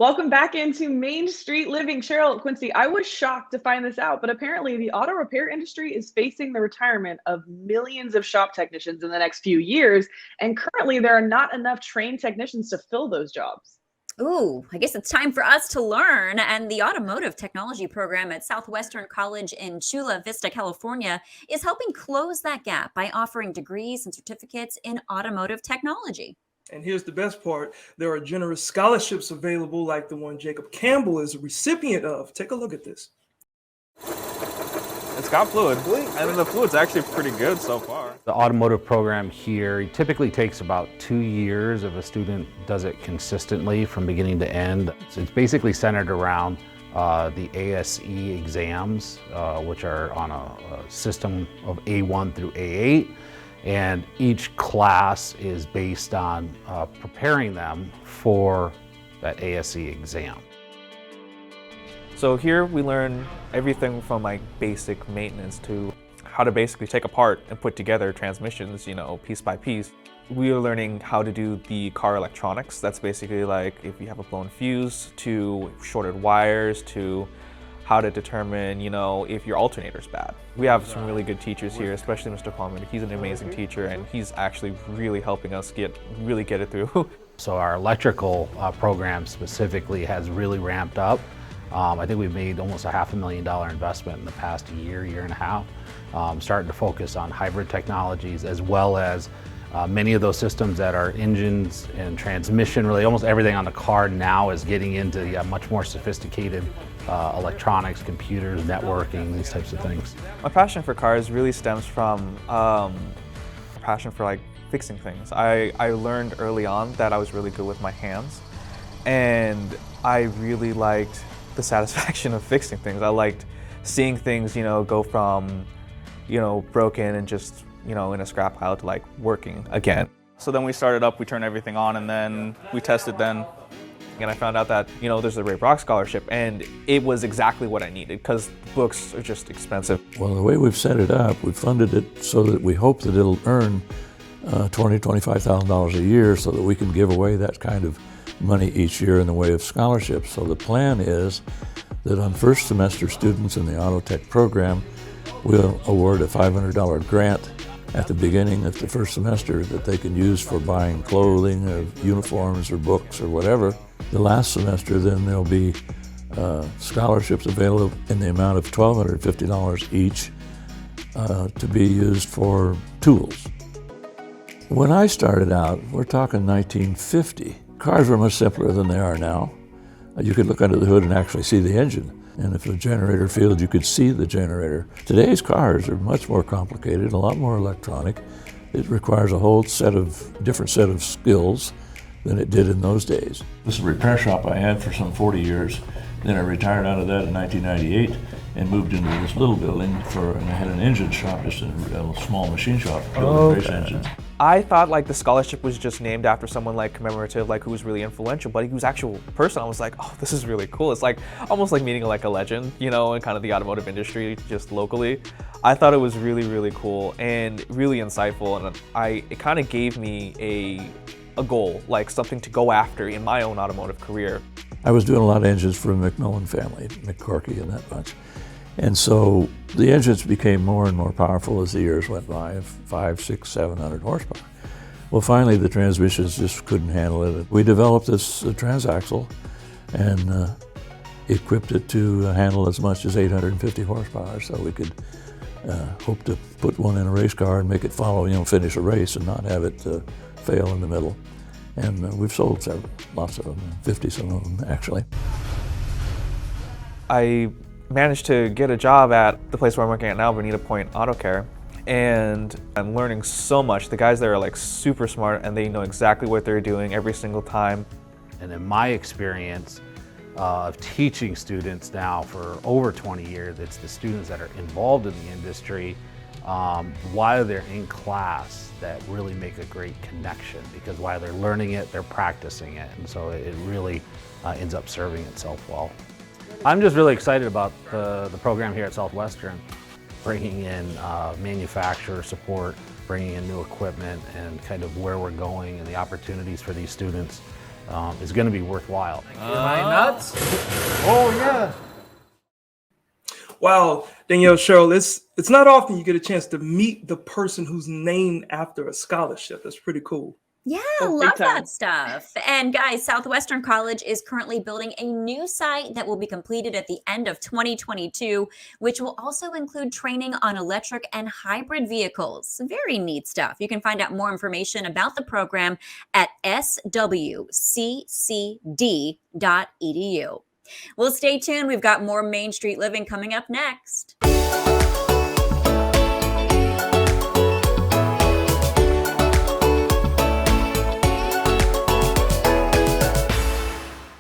Welcome back into Main Street Living. Cheryl, Quincy, I was shocked to find this out, but apparently the auto repair industry is facing the retirement of millions of shop technicians in the next few years. And currently, there are not enough trained technicians to fill those jobs. Ooh, I guess it's time for us to learn. And the Automotive Technology program at Southwestern College in Chula Vista, California, is helping close that gap by offering degrees and certificates in automotive technology. And here's the best part. There are generous scholarships available like the one Jacob Campbell is a recipient of. Take a look at this. It's got fluid, and the fluid's actually pretty good so far. The automotive program here typically takes about 2 years if a student does it consistently from beginning to end. So it's basically centered around the ASE exams, which are on a system of A1 through A8. And each class is based on preparing them for that ASE exam. So here we learn everything from like basic maintenance to how to basically take apart and put together transmissions, piece by piece. We are learning how to do the car electronics. That's basically like if you have a blown fuse, to shorted wires, to how to determine, if your alternator's bad. We have some really good teachers here, especially Mr. Palmer. He's an amazing teacher, and he's actually really helping us really get it through. So our electrical program specifically has really ramped up. I think we've made almost a $500,000 investment in the past year and a half, starting to focus on hybrid technologies as well as many of those systems that are engines and transmission. Really almost everything on the car now is getting into the much more sophisticated electronics, computers, networking, these types of things. My passion for cars really stems from a passion for like fixing things. I learned early on that I was really good with my hands, and I really liked the satisfaction of fixing things. I liked seeing things, go from, broken and just, in a scrap pile to like working again. So then we started up, we turned everything on, and then we tested then. And I found out that, there's a Ray Brock scholarship, and it was exactly what I needed because books are just expensive. Well, the way we've set it up, we've funded it so that we hope that it'll earn $20,000, $25,000 a year so that we can give away that kind of money each year in the way of scholarships. So the plan is that on first semester students in the Auto Tech program, we'll award a $500 grant at the beginning of the first semester that they can use for buying clothing or uniforms or books or whatever. The last semester, then there'll be scholarships available in the amount of $1,250 each to be used for tools. When I started out, we're talking 1950, cars were much simpler than they are now. You could look under the hood and actually see the engine. And if the generator failed, you could see the generator. Today's cars are much more complicated, a lot more electronic. It requires a whole different set of skills than it did in those days. This is a repair shop I had for some 40 years. Then I retired out of that in 1998 and moved into this little building and I had an engine shop, just a small machine shop, building race engines. I thought like the scholarship was just named after someone like commemorative, like who was really influential, but he was an actual person. I was like, oh, this is really cool. It's like almost like meeting like a legend, in kind of the automotive industry, just locally. I thought it was really, really cool and really insightful, and it kind of gave me a goal, like something to go after in my own automotive career. I was doing a lot of engines for the McMillan family, McCorkey and that bunch. And so the engines became more and more powerful as the years went by, 500, 600, 700 horsepower. Well, finally the transmissions just couldn't handle it. We developed this transaxle and equipped it to handle as much as 850 horsepower, so we could hope to put one in a race car and make it follow, finish a race and not have it fail in the middle. And we've sold lots of them, 50 some of them actually. I managed to get a job at the place where I'm working at now, Bonita Point Auto Care, and I'm learning so much. The guys there are like super smart and they know exactly what they're doing every single time. And in my experience of teaching students now for over 20 years, it's the students that are involved in the industry while they're in class that really make a great connection, because while they're learning it, they're practicing it. And so it really ends up serving itself well. I'm just really excited about the program here at Southwestern, bringing in manufacturer support, bringing in new equipment, and kind of where we're going and the opportunities for these students. is going to be worthwhile. Am I nuts? Oh yeah. Wow, Danielle, Cheryl, it's not often you get a chance to meet the person who's named after a scholarship. That's pretty cool. Yeah, Oh, big love time. that stuff. And guys, Southwestern College is currently building a new site that will be completed at the end of 2022, which will also include training on electric and hybrid vehicles. Very neat stuff. You can find out more information about the program at swccd.edu. Well, stay tuned. We've got more Main Street Living coming up next.